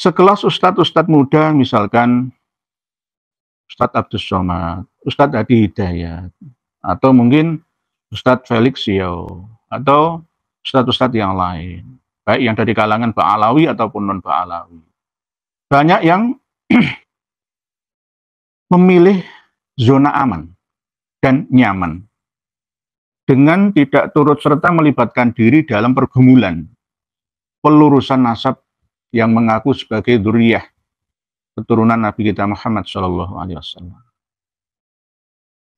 sekelas ustadz-ustadz muda, misalkan Ustadz Abdus Somad, Ustadz Adi Hidayat, atau mungkin Ustadz Felix Xiao, atau ustadz-ustadz yang lain, baik yang dari kalangan Ba'alawi ataupun non-Ba'alawi. Banyak yang memilih zona aman dan nyaman dengan tidak turut serta melibatkan diri dalam pergumulan pelurusan nasab yang mengaku sebagai dzurriyyah keturunan Nabi kita Muhammad SAW,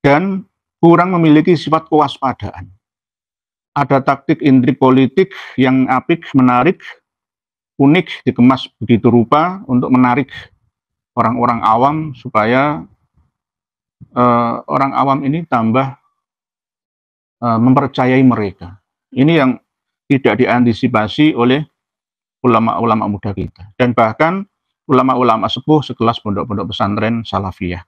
dan kurang memiliki sifat kewaspadaan. Ada taktik intrik politik yang apik, menarik, unik, dikemas begitu rupa untuk menarik orang-orang awam supaya orang awam ini tambah mempercayai mereka. Ini yang tidak diantisipasi oleh ulama-ulama muda kita, dan bahkan ulama-ulama sepuh sekelas pondok-pondok pesantren salafiyah.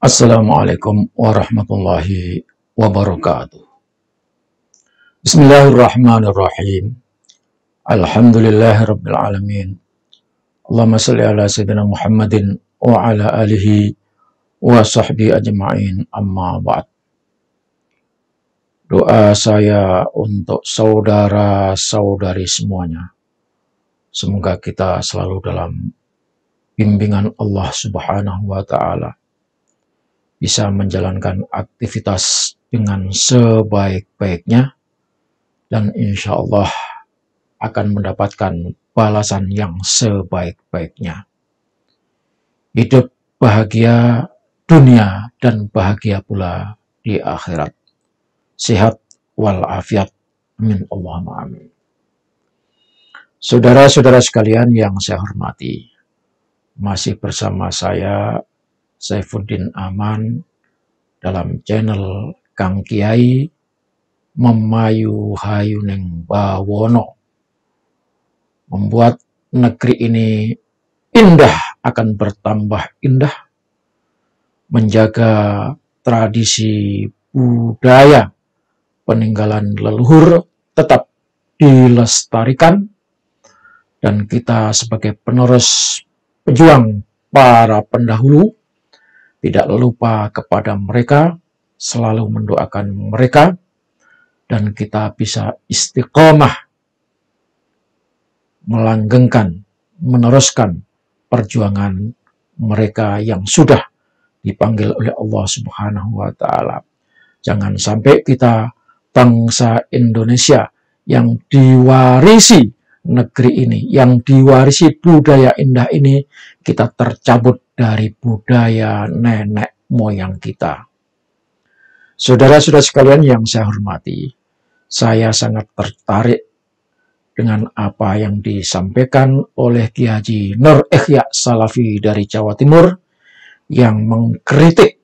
Assalamualaikum warahmatullahi wabarakatuh. Bismillahirrahmanirrahim. Alhamdulillahirabbil alamin. Allahumma shalli ala sayyidina Muhammadin wa ala alihi wa sahbihi ajma'in, amma ba'd. Doa saya untuk saudara-saudari semuanya, semoga kita selalu dalam bimbingan Allah Subhanahu wa ta'ala, bisa menjalankan aktivitas dengan sebaik-baiknya, dan insya Allah akan mendapatkan balasan yang sebaik-baiknya. Hidup bahagia dunia dan bahagia pula di akhirat. Sehat walafiat. Amin Allahumma amin. Saudara-saudara sekalian yang saya hormati, masih bersama saya Saifuddin Aman dalam channel Kang Kiai Memayu Hayuning Bawono. Membuat negeri ini indah akan bertambah indah, menjaga tradisi budaya peninggalan leluhur tetap dilestarikan, dan kita sebagai penerus pejuang para pendahulu tidak lupa kepada mereka, selalu mendoakan mereka, dan kita bisa istiqomah melanggengkan, meneruskan perjuangan mereka yang sudah dipanggil oleh Allah Subhanahu wa ta'ala. Jangan sampai kita, bangsa Indonesia yang diwarisi negeri ini, yang diwarisi budaya indah ini, kita tercabut dari budaya nenek moyang kita. Saudara-saudara sekalian yang saya hormati, saya sangat tertarik dengan apa yang disampaikan oleh Kiai Haji Nur Ihya Salafi dari Jawa Timur, yang mengkritik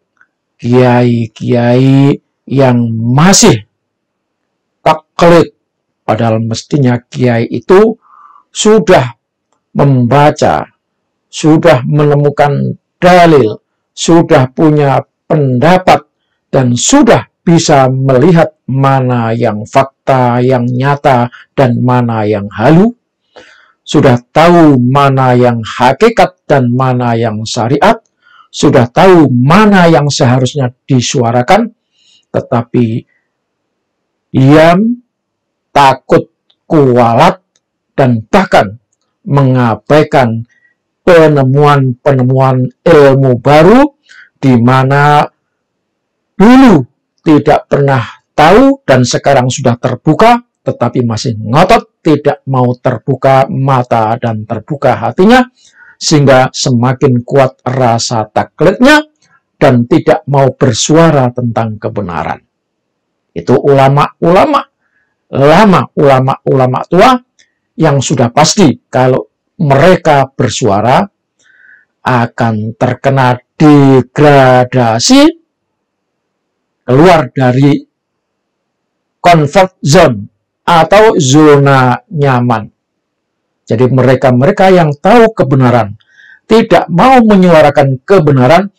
kiai-kiai yang masih taklid, padahal mestinya kiai itu sudah membaca, sudah menemukan dalil, sudah punya pendapat, dan sudah bisa melihat mana yang fakta, yang nyata, dan mana yang halu. Sudah tahu mana yang hakikat dan mana yang syariat. Sudah tahu mana yang seharusnya disuarakan, tetapi diam, takut, kualat, dan bahkan mengabaikan penemuan-penemuan ilmu baru, di mana dulu tidak pernah tahu dan sekarang sudah terbuka, tetapi masih ngotot tidak mau terbuka mata dan terbuka hatinya, sehingga semakin kuat rasa taklidnya dan tidak mau bersuara tentang kebenaran. Itu ulama-ulama lama, ulama-ulama tua, yang sudah pasti kalau mereka bersuara akan terkena degradasi, keluar dari comfort zone atau zona nyaman. Jadi mereka-mereka yang tahu kebenaran, tidak mau menyuarakan kebenaran,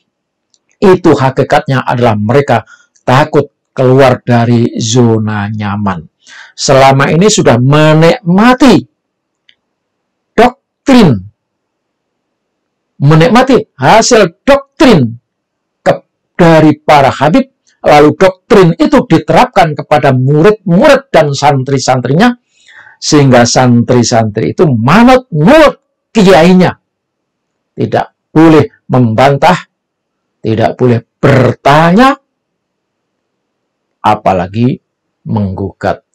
itu hakikatnya adalah mereka takut keluar dari zona nyaman. Selama ini sudah menikmati menikmati hasil doktrin dari para habib, lalu doktrin itu diterapkan kepada murid-murid dan santri-santrinya, sehingga santri-santri itu manut nurut kiainya, tidak boleh membantah, tidak boleh bertanya, apalagi menggugat.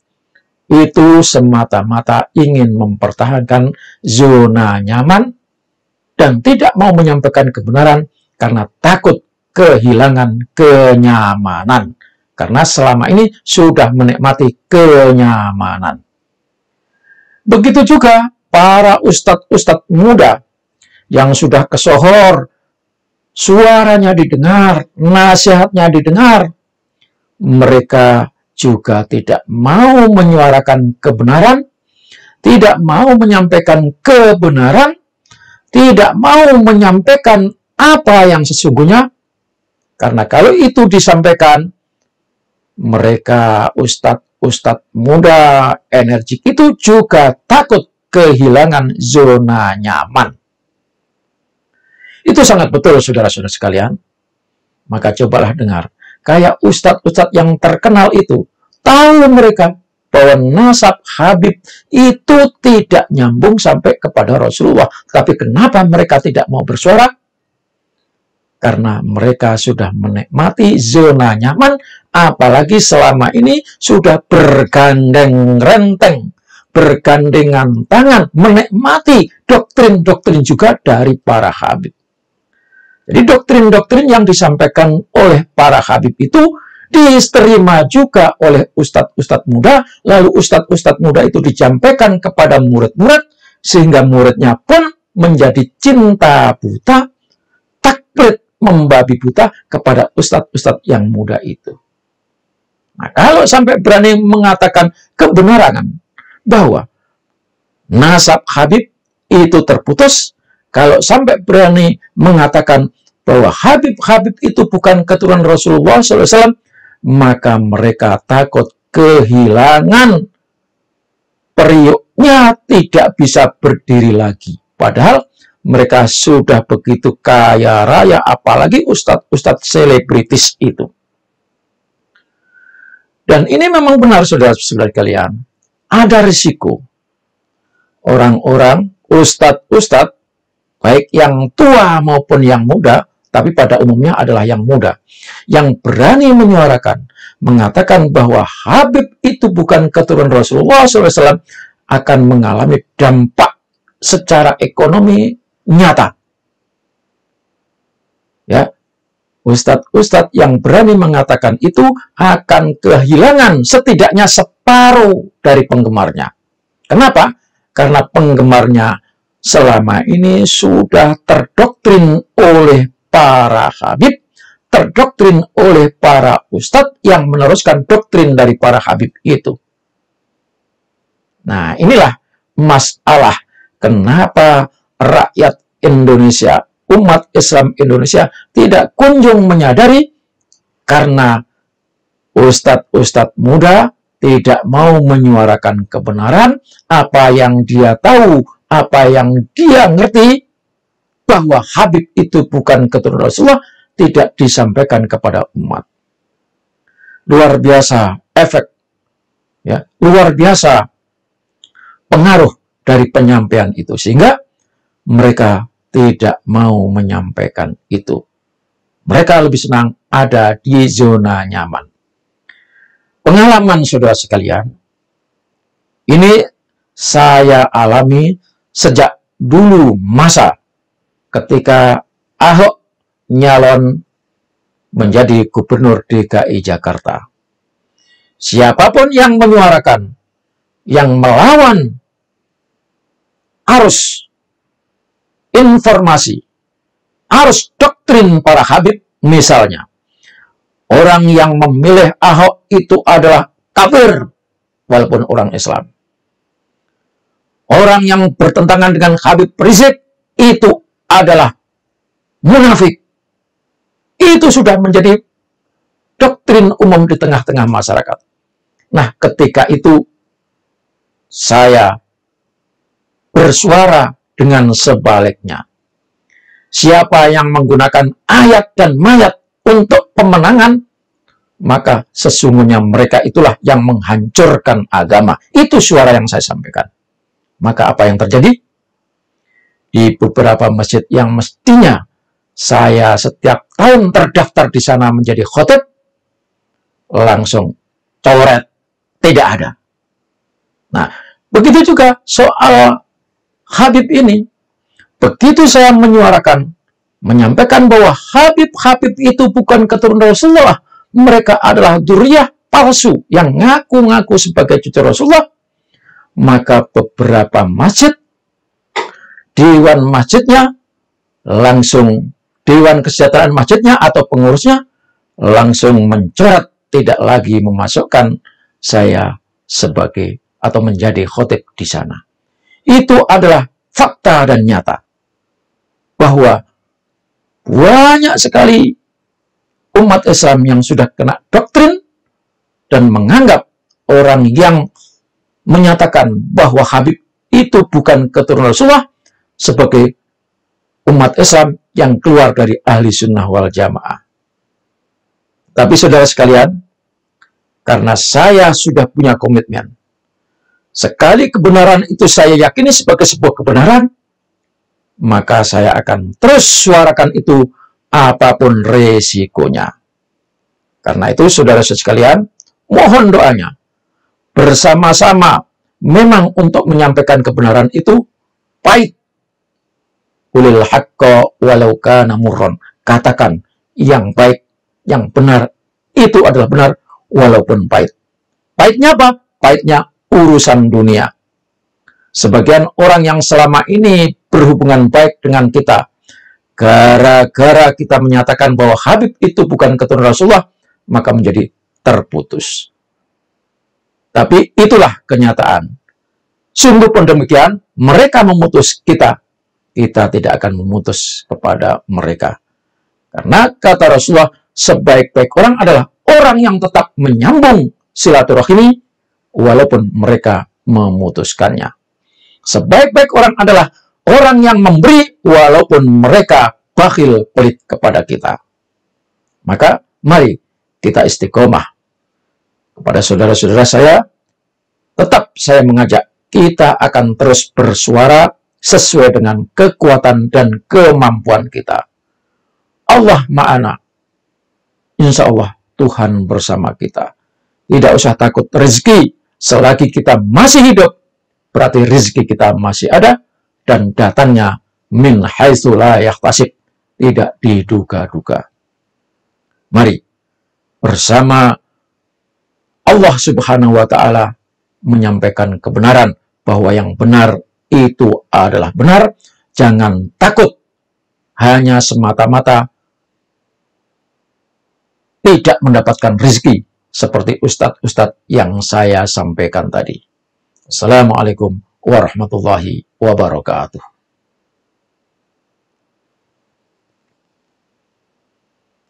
Itu semata-mata ingin mempertahankan zona nyaman dan tidak mau menyampaikan kebenaran karena takut kehilangan kenyamanan. Karena selama ini sudah menikmati kenyamanan. Begitu juga para ustadz-ustadz muda yang sudah kesohor, suaranya didengar, nasihatnya didengar, mereka juga tidak mau menyuarakan kebenaran, tidak mau menyampaikan kebenaran, tidak mau menyampaikan apa yang sesungguhnya, karena kalau itu disampaikan, mereka ustadz muda energik itu juga takut kehilangan zona nyaman. Itu sangat betul, saudara-saudara sekalian. Maka cobalah dengar. Kayak ustadz-ustadz yang terkenal itu, tahu mereka bahwa nasab Habib itu tidak nyambung sampai kepada Rasulullah. Tapi kenapa mereka tidak mau bersuara? Karena mereka sudah menikmati zona nyaman, apalagi selama ini sudah bergandeng renteng, bergandengan tangan, menikmati doktrin-doktrin juga dari para Habib. Jadi doktrin-doktrin yang disampaikan oleh para Habib itu diterima juga oleh ustadz-ustadz muda, lalu ustadz-ustadz muda itu disampaikan kepada murid-murid, sehingga muridnya pun menjadi cinta buta, taklid membabi buta kepada ustadz-ustadz yang muda itu. Nah, kalau sampai berani mengatakan kebenaran bahwa nasab Habib itu terputus, kalau sampai berani mengatakan bahwa Habib-Habib itu bukan keturunan Rasulullah SAW, maka mereka takut kehilangan periuknya, tidak bisa berdiri lagi. Padahal mereka sudah begitu kaya raya, apalagi ustadz-ustadz selebritis itu. Dan ini memang benar, saudara-saudara kalian, ada risiko orang-orang, ustadz-ustadz, baik yang tua maupun yang muda, tapi pada umumnya adalah yang muda, yang berani menyuarakan, mengatakan bahwa Habib itu bukan keturunan Rasulullah SAW, akan mengalami dampak secara ekonomi nyata. Ya, ustadz-ustadz yang berani mengatakan itu akan kehilangan setidaknya separuh dari penggemarnya. Kenapa? Karena penggemarnya selama ini sudah terdoktrin oleh para Habib, terdoktrin oleh para ustadz yang meneruskan doktrin dari para Habib itu. Nah, inilah masalah kenapa rakyat Indonesia, umat Islam Indonesia tidak kunjung menyadari, karena ustadz-ustadz muda tidak mau menyuarakan kebenaran, apa yang dia tahu, apa yang dia ngerti, bahwa Habib itu bukan keturunan Rasulullah, tidak disampaikan kepada umat. Luar biasa efek, ya, luar biasa pengaruh dari penyampaian itu, sehingga mereka tidak mau menyampaikan itu. Mereka lebih senang ada di zona nyaman. Pengalaman saudara sekalian, ini saya alami sejak dulu masa ketika Ahok nyalon menjadi gubernur DKI Jakarta. Siapapun yang menyuarakan, yang melawan arus informasi, arus doktrin para Habib, misalnya orang yang memilih Ahok itu adalah kafir walaupun orang Islam. Orang yang bertentangan dengan Habib Rizik itu adalah munafik. Itu sudah menjadi doktrin umum di tengah-tengah masyarakat. Nah, ketika itu saya bersuara dengan sebaliknya. Siapa yang menggunakan ayat dan mayat untuk pemenangan, maka sesungguhnya mereka itulah yang menghancurkan agama. Itu suara yang saya sampaikan. Maka apa yang terjadi? Di beberapa masjid yang mestinya saya setiap tahun terdaftar di sana menjadi khotib, langsung coret, tidak ada. Nah, begitu juga soal Habib ini. Begitu saya menyuarakan, menyampaikan bahwa Habib-Habib itu bukan keturunan Rasulullah, mereka adalah dzurriyyah palsu yang ngaku-ngaku sebagai cucu Rasulullah, maka beberapa masjid, dewan masjidnya, langsung dewan kesejahteraan masjidnya atau pengurusnya, langsung mencoret, tidak lagi memasukkan saya sebagai atau menjadi khotib di sana. Itu adalah fakta dan nyata. Bahwa banyak sekali umat Islam yang sudah kena doktrin dan menganggap orang yang menyatakan bahwa Habib itu bukan keturunan Rasulullah sebagai umat Islam yang keluar dari ahli sunnah wal jamaah. Tapi saudara sekalian, karena saya sudah punya komitmen, sekali kebenaran itu saya yakini sebagai sebuah kebenaran, maka saya akan terus suarakan itu apapun resikonya. Karena itu saudara sekalian, mohon doanya bersama-sama memang untuk menyampaikan kebenaran itu pahit. Qulil haqqa walau kana murran. Katakan yang baik, yang benar itu adalah benar walaupun pahit. Pahitnya apa? Pahitnya urusan dunia. Sebagian orang yang selama ini berhubungan baik dengan kita, gara-gara kita menyatakan bahwa Habib itu bukan keturunan Rasulullah, maka menjadi terputus. Tapi itulah kenyataan. Sungguh pun demikian, mereka memutus kita, kita tidak akan memutus kepada mereka. Karena kata Rasulullah, sebaik-baik orang adalah orang yang tetap menyambung silaturahmi walaupun mereka memutuskannya. Sebaik-baik orang adalah orang yang memberi walaupun mereka bakhil pelit kepada kita. Maka mari kita istiqomah. Kepada saudara-saudara saya, tetap saya mengajak kita akan terus bersuara sesuai dengan kekuatan dan kemampuan kita. Allah ma'ana. Insya Allah Tuhan bersama kita. Tidak usah takut rezeki selagi kita masih hidup. Berarti rezeki kita masih ada dan datangnya min haitsu la yahtasib, tidak diduga-duga. Mari bersama Allah Subhanahu wa taala menyampaikan kebenaran bahwa yang benar itu adalah benar. Jangan takut hanya semata-mata tidak mendapatkan rezeki seperti ustadz-ustadz yang saya sampaikan tadi. Assalamualaikum warahmatullahi wabarakatuh.